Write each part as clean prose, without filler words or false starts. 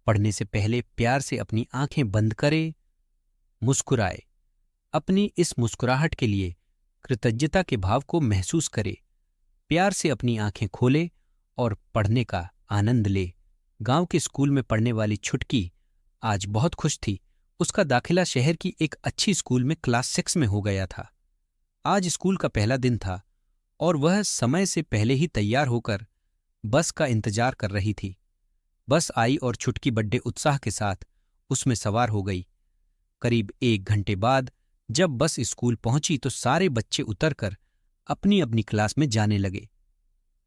पढ़ने से पहले प्यार से अपनी आंखें बंद करे, मुस्कुराए। अपनी इस मुस्कुराहट के लिए कृतज्ञता के भाव को महसूस करे। प्यार से अपनी आंखें खोले और पढ़ने का आनंद ले। गांव के स्कूल में पढ़ने वाली छुटकी आज बहुत खुश थी। उसका दाखिला शहर की एक अच्छी स्कूल में क्लास 6 में हो गया था। आज स्कूल का पहला दिन था और वह समय से पहले ही तैयार होकर बस का इंतजार कर रही थी। बस आई और छुटकी बड़े उत्साह के साथ उसमें सवार हो गई। करीब 1 घंटे बाद जब बस स्कूल पहुंची तो सारे बच्चे उतरकर अपनी अपनी क्लास में जाने लगे।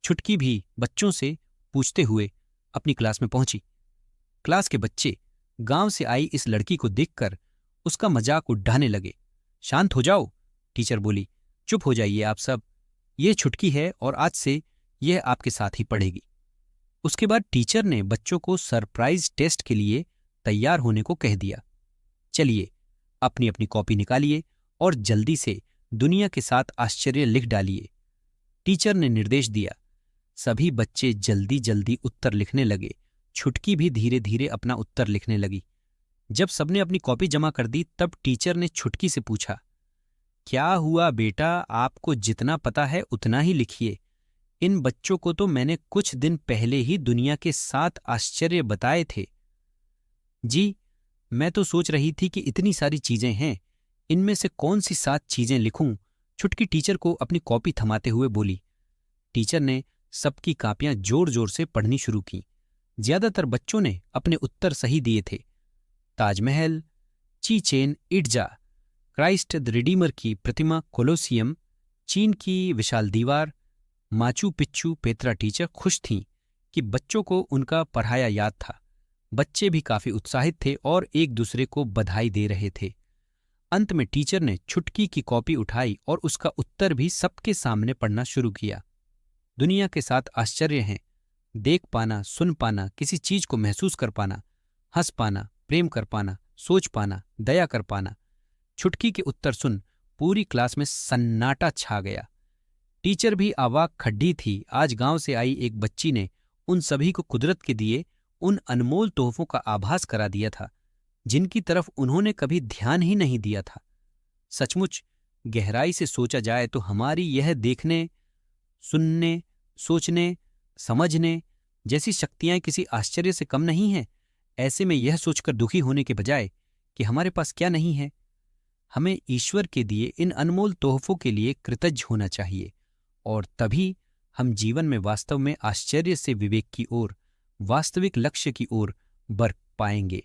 छुटकी भी बच्चों से पूछते हुए अपनी क्लास में पहुंची। क्लास के बच्चे गांव से आई इस लड़की को देखकर उसका मजाक उड़ाने लगे। शांत हो जाओ, टीचर बोली। चुप हो जाइए आप सब। ये छुटकी है और आज से यह आपके साथ ही पढ़ेगी। उसके बाद टीचर ने बच्चों को सरप्राइज टेस्ट के लिए तैयार होने को कह दिया। चलिए अपनी अपनी कॉपी निकालिए और जल्दी से दुनिया के साथ आश्चर्य लिख डालिए, टीचर ने निर्देश दिया। सभी बच्चे जल्दी जल्दी उत्तर लिखने लगे। छुटकी भी धीरे धीरे अपना उत्तर लिखने लगी। जब सबने अपनी कॉपी जमा कर दी तब टीचर ने छुटकी से पूछा, क्या हुआ बेटा, आपको जितना पता है उतना ही लिखिए। इन बच्चों को तो मैंने कुछ दिन पहले ही दुनिया के 7 आश्चर्य बताए थे। जी, मैं तो सोच रही थी कि इतनी सारी चीजें हैं, इनमें से कौन सी 7 चीजें लिखूं? छुटकी टीचर को अपनी कॉपी थमाते हुए बोली। टीचर ने सबकी कापियां जोर जोर से पढ़नी शुरू की। ज्यादातर बच्चों ने अपने उत्तर सही दिए थे। Taj Mahal, Chichen Itza, Christ the Redeemer की प्रतिमा कोलोसियम, चीन की विशाल दीवार, माचू पिच्चू। पेत्रा टीचर खुश थीं कि बच्चों को उनका पढ़ाया याद था। बच्चे भी काफी उत्साहित थे और एक दूसरे को बधाई दे रहे थे। अंत में टीचर ने छुटकी की कॉपी उठाई और उसका उत्तर भी सबके सामने पढ़ना शुरू किया। दुनिया के 7 आश्चर्य हैं: देख पाना, सुन पाना, किसी चीज को महसूस कर पाना, हंस पाना, प्रेम कर पाना, सोच पाना, दया कर पाना। छुटकी के उत्तर सुन पूरी क्लास में सन्नाटा छा गया। टीचर भी अवाक खड्डी थी। आज गांव से आई एक बच्ची ने उन सभी को कुदरत के दिए उन अनमोल तोहफों का आभास करा दिया था जिनकी तरफ उन्होंने कभी ध्यान ही नहीं दिया था। सचमुच गहराई से सोचा जाए तो हमारी यह देखने, सुनने, सोचने, समझने जैसी शक्तियां किसी आश्चर्य से कम नहीं हैं। ऐसे में यह सोचकर दुखी होने के बजाय कि हमारे पास क्या नहीं है, हमें ईश्वर के दिए इन अनमोल तोहफों के लिए कृतज्ञ होना चाहिए और तभी हम जीवन में वास्तव में आश्चर्य से विवेक की ओर, वास्तविक लक्ष्य की ओर बढ़ पाएंगे।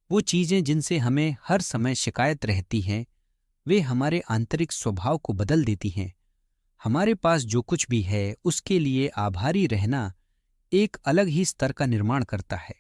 वो चीजें जिनसे हमें हर समय शिकायत रहती हैं, वे हमारे आंतरिक स्वभाव को बदल देती हैं। हमारे पास जो कुछ भी है उसके लिए आभारी रहना एक अलग ही स्तर का निर्माण करता है।